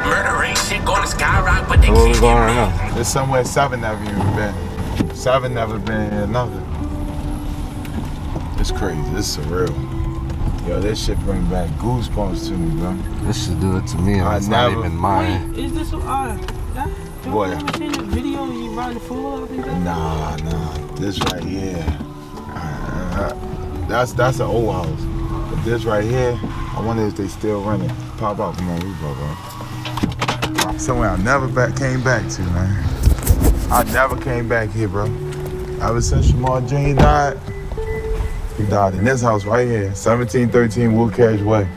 Murder ain't shit gonna skyrocket, but they Where we can't going get right me. now? It's somewhere Sevyn never even been. Sevyn never been here, nothing. It's crazy, it's surreal. Yo, this shit bring back goosebumps to me, bro. This should do it to me, and it's not even mine. Wait, is this What? You ever seen the video of you riding the fool out there? Nah. This right here. That's an old house. But this right here, I wonder if they still run it. Pop up, come on, we go, bro. Somewhere I never came back to, man. I never came back here, bro. Ever since Shamar Jr. died, he died in this house right here, 1713 Woodcatch Way.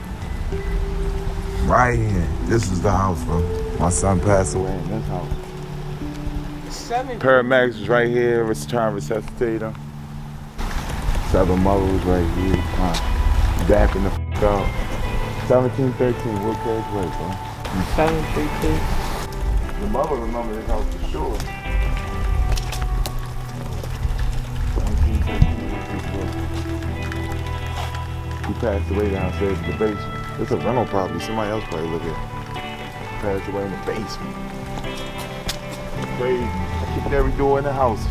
Right here. This is the house, bro. My son passed away in this house. Paramedics was right here, was trying to resuscitate him. Sevyn mother was right here, dapping the f out. 1713 Woodcatch Way, bro. 713. The mother remember this house for sure. 1713 Woodcatch Way. He passed away downstairs in the basement. It's a rental property, somebody else probably live here. Passed away in the basement. Crazy. I kicked every door in the house.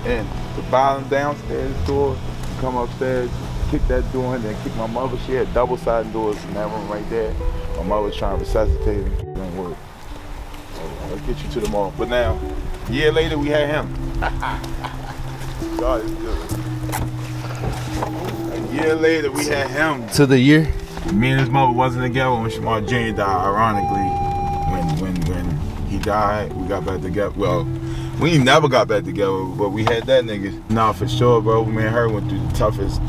And the bottom downstairs door, come upstairs, kick that door in, then kick my mother. She had double-sided doors in that room right there. My mother was trying to resuscitate him. It didn't work. I'll get you to the mall. But now, a year later, we had him. God is good. A year later, we had him. To the year? Me and his mother wasn't together when Shamar Jr. died. Ironically, when he died, we got back together. Well, we never got back together, but we had that nigga. Nah, for sure, bro. Me and her went through the toughest.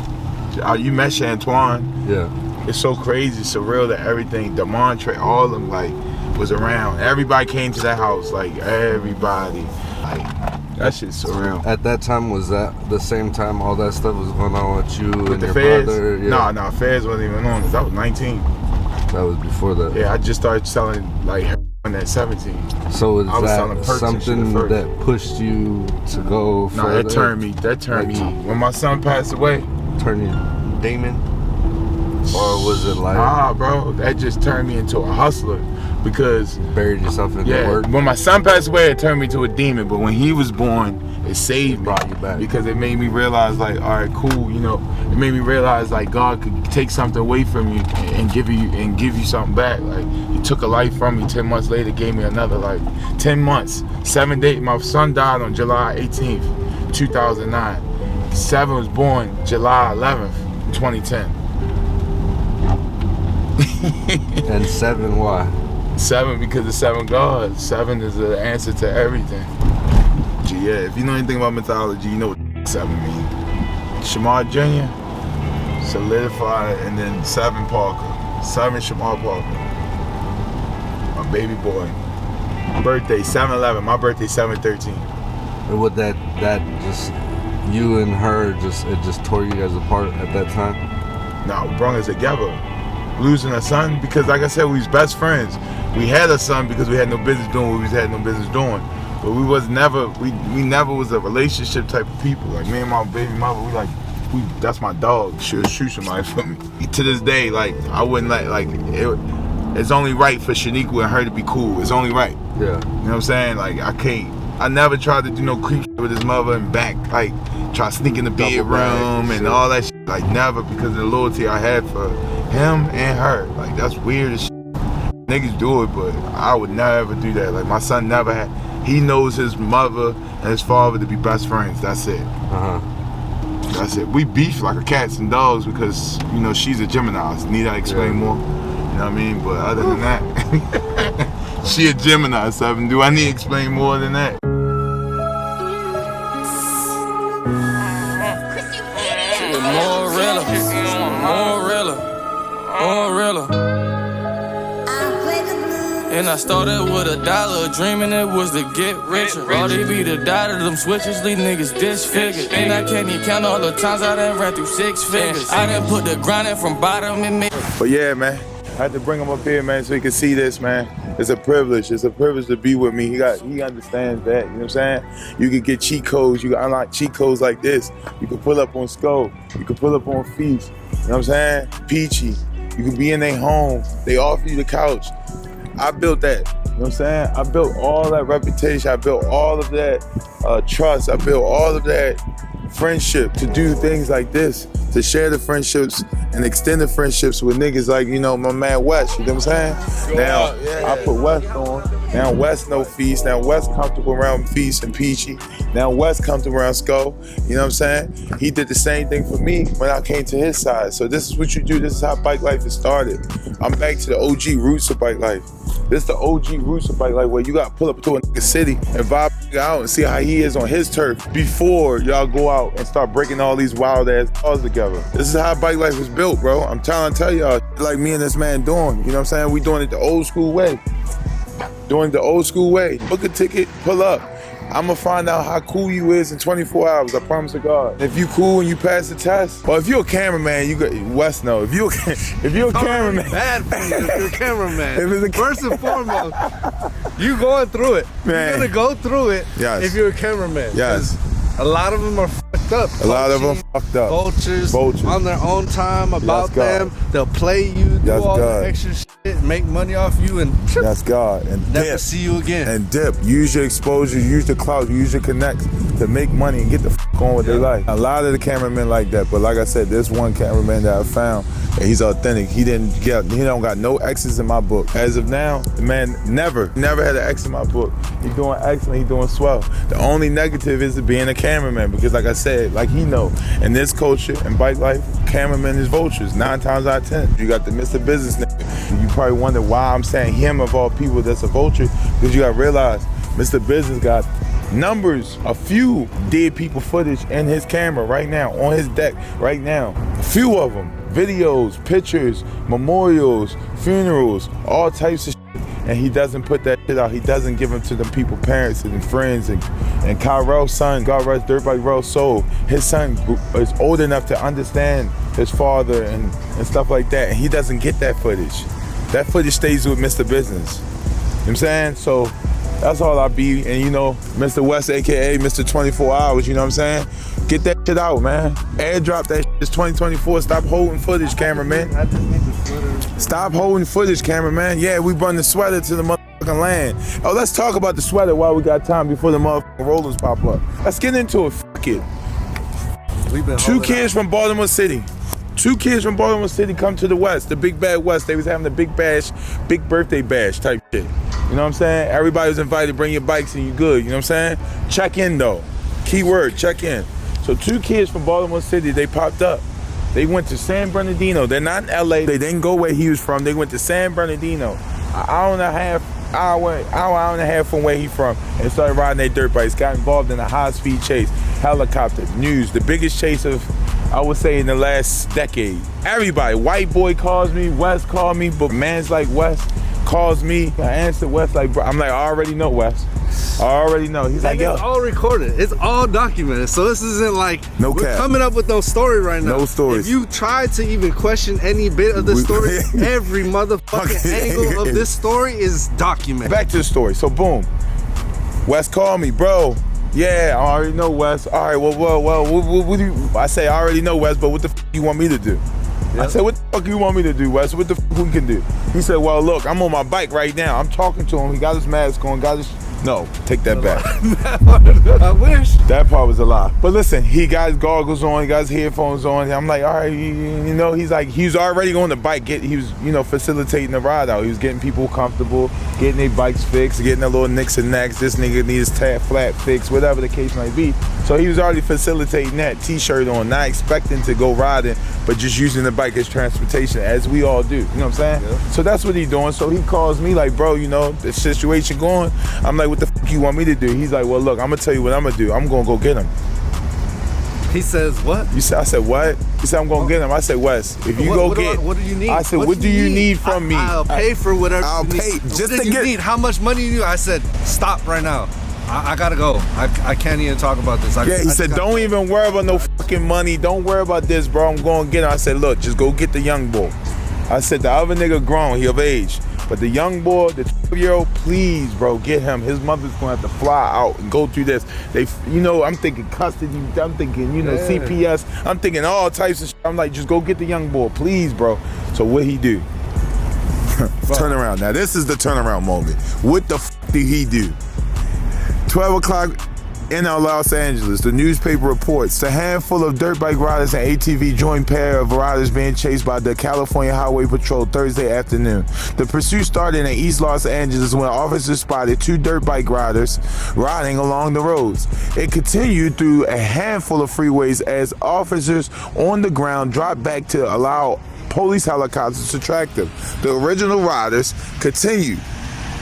You met Shantuan. Yeah. It's so crazy, surreal that everything, Demontre, all of them, like, was around. Everybody came to that house, like, everybody. Like, that shit's surreal. At that time, was that the same time all that stuff was going on with you With and the your feds? brother? Yeah. Nah, feds wasn't even on this. I was 19. That was before that. Yeah, I just started selling, like, heroin at 17. So is I was selling that perks and shit something at first. that pushed you to go No, further? that turned me. When my son passed away. Turned you demon? Or was it like... Nah, bro, that just turned me into a hustler because... Buried yourself in the work? When my son passed away, it turned me to a demon, but when he was born, it saved me. Brought you back. Because it made me realize, like, all right, cool, you know, it made me realize, like, God could take something away from you and give you something back. Like, he took a life from me, 10 months later, gave me another, like, 10 months, 7 days. My son died on July 18th, 2009. Sevyn was born July 11th, 2010. And Sevyn, why? Sevyn because of 7 gods. Sevyn is the answer to everything. Yeah, if you know anything about mythology, you know what 7 means. Shamar Jr. solidified, and then Sevyn Parker. Sevyn Shamar Parker. My baby boy. Birthday 7/11. My birthday 7/13. And would that just, you and her, it just tore you guys apart at that time? No, we brought us together. Losing a son, because like I said, we was best friends. We had a son because we had no business doing what we had no business doing. But we never was a relationship type of people. Like me and my baby mother, that's my dog. She'll shoot somebody for me. To this day, like I wouldn't it's only right for Shaniqua and her to be cool. It's only right. Yeah. You know what I'm saying? Like I never tried to do no creep shit with his mother and back, like try to sneak in the bedroom and all that shit. Like never, because of the loyalty I had for him and her. Like that's weird as shit. Niggas do it, but I would never do that. Like my son never had. He knows his mother and his father to be best friends. That's it. That's it. We beef like a cats and dogs because, you know, she's a Gemini. Need I explain more? You know what I mean? But other than that, she a Gemini, Sevyn. Do I need to explain more than that? More realer. And I started with $1, dreaming it was to get richer. All they be the dot of them switches, leave niggas disfigured. And I can't even count all the times I done ran through 6 figures. I done put the grind in from bottom and mid. But yeah, man, I had to bring him up here, man, so he can see this, man. It's a privilege. It's a privilege to be with me. He understands that, you know what I'm saying? You can get cheat codes. You can unlock cheat codes like this. You can pull up on Skull. You can pull up on Feast. You know what I'm saying? Peachy. You can be in their home. They offer you the couch. I built that. You know what I'm saying? I built all that reputation. I built all of that trust. I built all of that friendship to do things like this, to share the friendships and extend the friendships with niggas like, you know, my man West, you know what I'm saying? Now, I put West on. Now West know Feast. Now West comfortable around Feast and Peachy. Now West comfortable around Skull. You know what I'm saying? He did the same thing for me when I came to his side. So this is what you do. This is how bike life is started. I'm back to the OG roots of bike life. This is the OG roots of bike life, where you got to pull up to a nigga city and vibe out and see how he is on his turf before y'all go out and start breaking all these wild ass cars together. This is how bike life was built, bro. I'm trying to tell y'all, like me and this man doing. You know what I'm saying? We doing it the old school way. Doing it the old school way. Book a ticket, pull up. I'm gonna find out how cool you is in 24 hours, I promise to God. If you cool and you pass the test, or if you're a cameraman, you got West know. If you're a cameraman, bad for you if you're a cameraman. First and foremost, you going through it. Man. You're gonna go through it if you're a cameraman. Yes. A lot of them are fucked up. A lot of them fucked up. Vultures on their own time about them. They'll play you, do all the extra shit, make money off you, and that's God. And never dip. See you again. And dip. Use your exposure, use the clout, use your connects to make money and get the fuck on with their life. A lot of the cameramen like that, but like I said, there's one cameraman that I found, and he's authentic. He don't got no X's in my book. As of now, the man never had an X in my book. He's doing excellent, he's doing swell. The only negative is being a cameraman, because like I said, like he know, in this culture and bike life, cameramen is vultures, 9 times out of 10. You got the Mr. Business nigga. You probably wonder why I'm saying him of all people that's a vulture, because you gotta realize Mr. Business got numbers, a few dead people footage in his camera right now, on his deck right now. A few of them. Videos, pictures, memorials, funerals, all types of shit. And he doesn't put that shit out. He doesn't give them to them people, parents and friends. And Kyrell's son, God rest Dirt Bike Rell's soul, his son is old enough to understand his father and stuff like that. And he doesn't get that footage. That footage stays with Mr. Business. You know what I'm saying? So that's all I be. And you know, Mr. West, AKA Mr. 24 Hours, you know what I'm saying? Get that shit out, man. Airdrop that shit. It's 2024. Stop holding footage, cameraman. I just need the sweater. Stop holding footage, cameraman. Yeah, we bring the sweater to the motherfucking land. Oh, let's talk about the sweater while we got time before the motherfucking rollers pop up. Let's get into it. Fuck it. Two kids from Baltimore City. 2 kids from Baltimore City come to the West, the big bad West. They was having the big bash, big birthday bash type shit. You know what I'm saying? Everybody was invited to bring your bikes and you good. You know what I'm saying? Check in though. Keyword, check in. So 2 kids from Baltimore City, they popped up. They went to San Bernardino. They're not in LA. They didn't go where he was from. They went to San Bernardino, an hour and a half from where he from, and started riding their dirt bikes. Got involved in a high-speed chase, helicopter, news, the biggest chase of, I would say, in the last decade. Everybody, white boy calls me, West called me, but mans like West calls me. I answer West like, bro. I'm like, I already know West. I already know. He's like, yo. It's all recorded. It's all documented. So this isn't like we're coming up with no story right now. No stories. If you try to even question any bit of the story, every motherfucking angle of this story is documented. Back to the story. So boom, West called me, bro. Yeah, I already know West. All right, well, what do you? I say I already know West, but what the f you want me to do? Yep. I said, what the fuck you want me to do, West? What the f we can do? He said, well, look, I'm on my bike right now. I'm talking to him. He got his mask on, got his... No, take that back. I wish. That part was a lie. But listen, he got his goggles on, he got his headphones on. I'm like, all right, you know, he's like, he was already on the bike. He was, you know, facilitating the ride out. He was getting people comfortable, getting their bikes fixed, getting their little nicks and knacks. This nigga needs his flat fixed, whatever the case might be. So he was already facilitating that, t-shirt on, not expecting to go riding, but just using the bike as transportation, as we all do. You know what I'm saying? Yeah. So that's what he's doing. So he calls me like, bro, you know, the situation going. I'm like, what the fuck you want me to do? He's like, well, look, I'm gonna tell you what I'm gonna do. I'm gonna go get him. He says, what? I said, what? He said, I'm gonna get him. I said, Wes, if you what do you need? I said, what do you need from me? I'll pay for whatever I'll pay. Just to get. Need? How much money do you need? I said, stop right now. I gotta go. I can't even talk about this. He said, don't even worry about no fucking money. Don't worry about this, bro. I'm going to get him. I said, look, just go get the young boy. I said, the other nigga grown, he of age. But the young boy, the 12-year-old, please, bro, get him. His mother's gonna have to fly out and go through this. You know, I'm thinking custody. I'm thinking, you know, CPS. I'm thinking all types of shit. I'm like, just go get the young boy, please, bro. So what he do? Turnaround. Now this is the turnaround moment. What the did he do? 12 o'clock in Los Angeles, the newspaper reports a handful of dirt bike riders and ATV joined pair of riders being chased by the California Highway Patrol Thursday afternoon. The pursuit started in East Los Angeles when officers spotted 2 dirt bike riders riding along the roads. It continued through a handful of freeways as officers on the ground dropped back to allow police helicopters to track them. The original riders continued.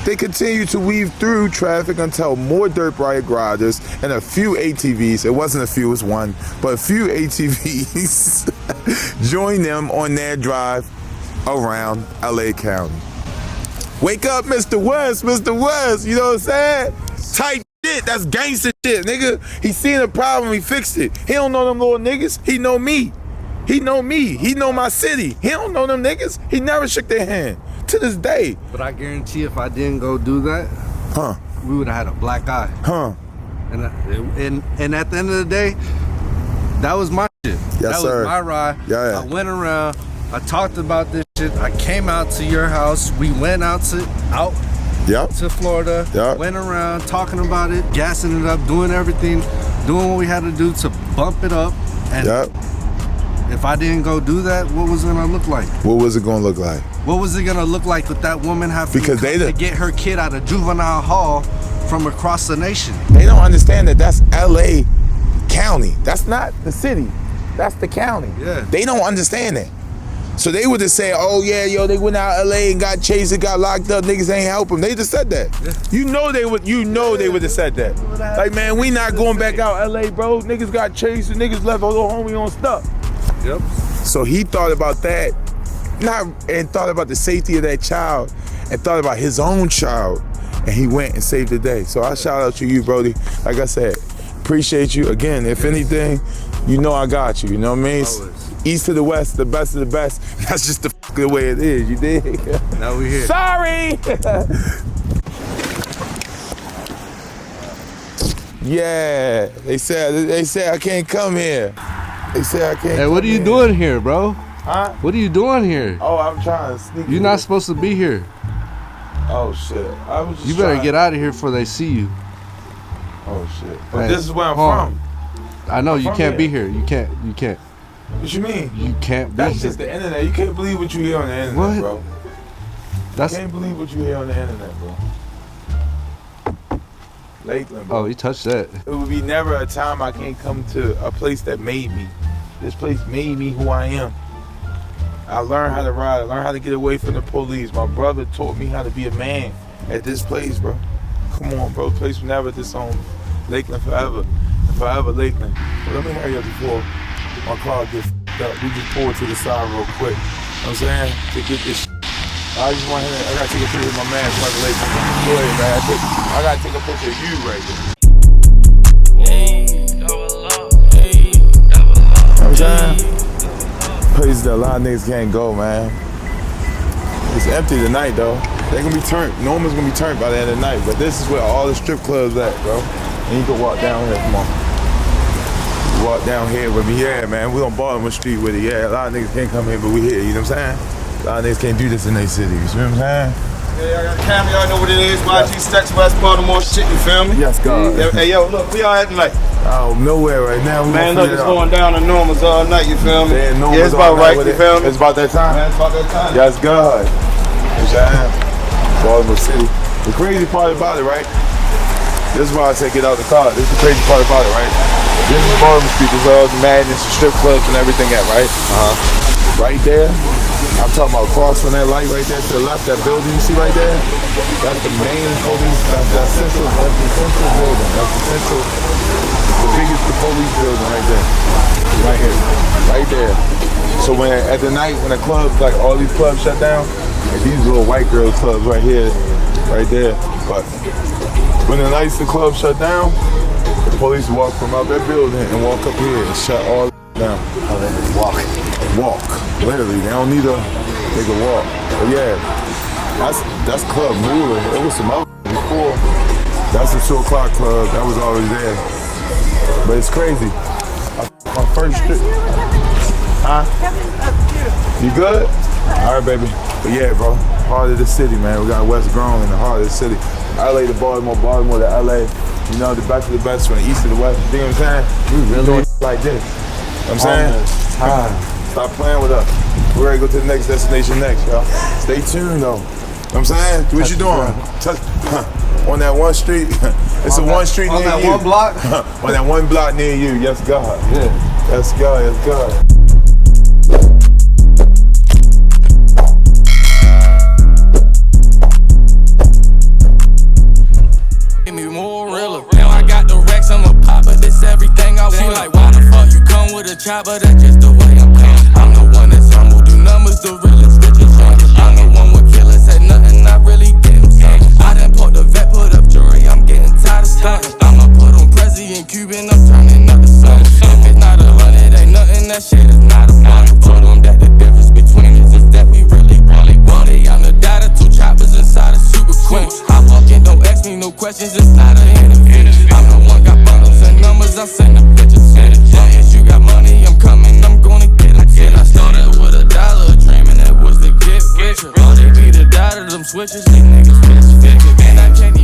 They continued to weave through traffic until more dirt bike riders and a few ATVs, it wasn't a few, it was one, but a few ATVs joined them on their drive around LA County. Wake up, Mr. West, Mr. West, you know what I'm saying? Type shit, that's gangster shit, nigga. He seen a problem, he fixed it. He don't know them little niggas, he know me. He know me, he know my city. He don't know them niggas, he never shook their hand. To this day. But I guarantee if I didn't go do that, we would have had a black eye. And at the end of the day, that was my shit. Yes, that sir. was my ride. Yeah. I went around, I talked about this shit. I came out to your house. We went out to Florida. Went around talking about it, gassing it up, doing everything, doing what we had to do to bump it up. And if I didn't go do that, what was it gonna look like? What was it gonna look like? What was it gonna look like with that woman having to get her kid out of juvenile hall from across the nation? They don't understand that that's LA County. That's not the city. That's the county. Yeah. They don't understand that. So they would just say, oh yeah, yo, they went out LA and got chased and got locked up. Niggas ain't help them. They just said that. Yeah. You know they would have said that. Like, man, we not going back out LA, bro. Niggas got chased and niggas left a little homie on stuff. Yep. So he thought about that, and thought about the safety of that child, and thought about his own child, and he went and saved the day. So I shout out to you, Brody. Like I said, appreciate you. Again, if anything, you know I got you. You know what I mean? Always. East to the west, the best of the best. That's just the way it is. You dig? Now we here. Sorry. Yeah, they said I can't come here. They say I can't. Hey, what are you doing here, bro? Huh? What are you doing here? Oh, I'm trying to sneak. You're not supposed to be here. Oh shit! I was just. You better get out of here before they see you. Oh shit! But this is where I'm from. I know you can't be here. You can't. What you mean? You can't be here. That's just the internet. You can't believe what you hear on the internet, bro. You can't believe what you hear on the internet, bro. Lakeland, bro. Oh, you touched that. It would be never a time I can't come to a place that made me. This place made me who I am. I learned how to ride. I learned how to get away from the police. My brother taught me how to be a man at this place, bro. Come on, bro. This place will never disown me. Lakeland forever. And forever Lakeland. But let me hurry up before my car gets f***ed up. We just pulled to the side real quick. You know what I'm saying? To get this I just want to, I gotta take a picture of my man, Shamar Junior. Go ahead, man. I gotta take a picture of you right there. You know what I'm saying? Places that a lot of niggas can't go, man. It's empty tonight, though. They gonna be turned. Norman's gonna be turned by the end of the night. But this is where all the strip clubs at, bro. And you can walk down here. Come on. Walk down here with me. Yeah, man. We on Baltimore Street with it. Yeah, a lot of niggas can't come here, but we here. You know what I'm saying? A lot of niggas can't do this in their city. You see what I'm saying? Yeah, I got a camera. Y'all know what it is. YG Stacks, West Baltimore shit. You feel me? Yes, God. Hey, yo, look, we all at tonight. Oh, nowhere right now. Man, look, it's going down in Norman's all night. You feel me? Yeah, it's about right. You feel me? It's about that time. Man, it's about that time. Yes, God. You know what I'm saying? Baltimore City. The crazy part about it, right? This is why I say get out the car. This is the crazy part about it, right? This is Baltimore Street. This is all the madness, the strip clubs and everything at, right? Right there. I'm talking about across from that light right there to the left, that building you see right there? That's the main police, that's the central building. That's the central, the biggest police building right there. Right here, right there. So when at the night, when the clubs, like all these clubs shut down, like these little white girl clubs right here, right there. But when the nights the clubs shut down, the police walk from out that building and walk up here and shut all down. Walk. Literally, they don't need they can walk. But yeah, that's Club Moolah. It was some other before. That's the 2 o'clock club. That was always there. But it's crazy. My first trip. Huh? You good? All right, baby. But yeah, bro. heart of the city, man. We got West Grove in the heart of the city. LA to Baltimore, Baltimore to LA. You know, the best of the best from the east to the west. You know what I'm saying? We really doing like this. You know what I'm saying? Stop playing with us. We're ready to go to the next destination next, y'all. Stay tuned, though. You know what I'm saying? What you doing? On that one street. It's a one street near you. On that one block? On that one block near you. Yes, God. Yeah. Yes, God. Yes, God. Now I got the racks, I'm a popper, this everything I want. She like, why the fuck you come with a chopper? That's just the way I'm coming. I'm the one that's humble, do numbers, the realest, richest youngest. I'm the one with killers, said nothing, I really get him something. I done put the vet, put up jury, I'm getting tired of stunting. I'ma put on Prezi and Cuban, I'm turning up the sun. If it's not 100, ain't nothing, that shit is not a fun. Told them that the difference between us is that we really want it. I'm the dad of 2 choppers inside a super queen. I walk in, don't ask me no questions, it's not an interview. I'm the one got bundles and numbers, I'm sending pictures. As long as you got money, I'm coming, I'm gonna get them. I started with $1, dreaming that was to get richer. All they be the dad of them switches, these niggas bitch figure. Man, I can't even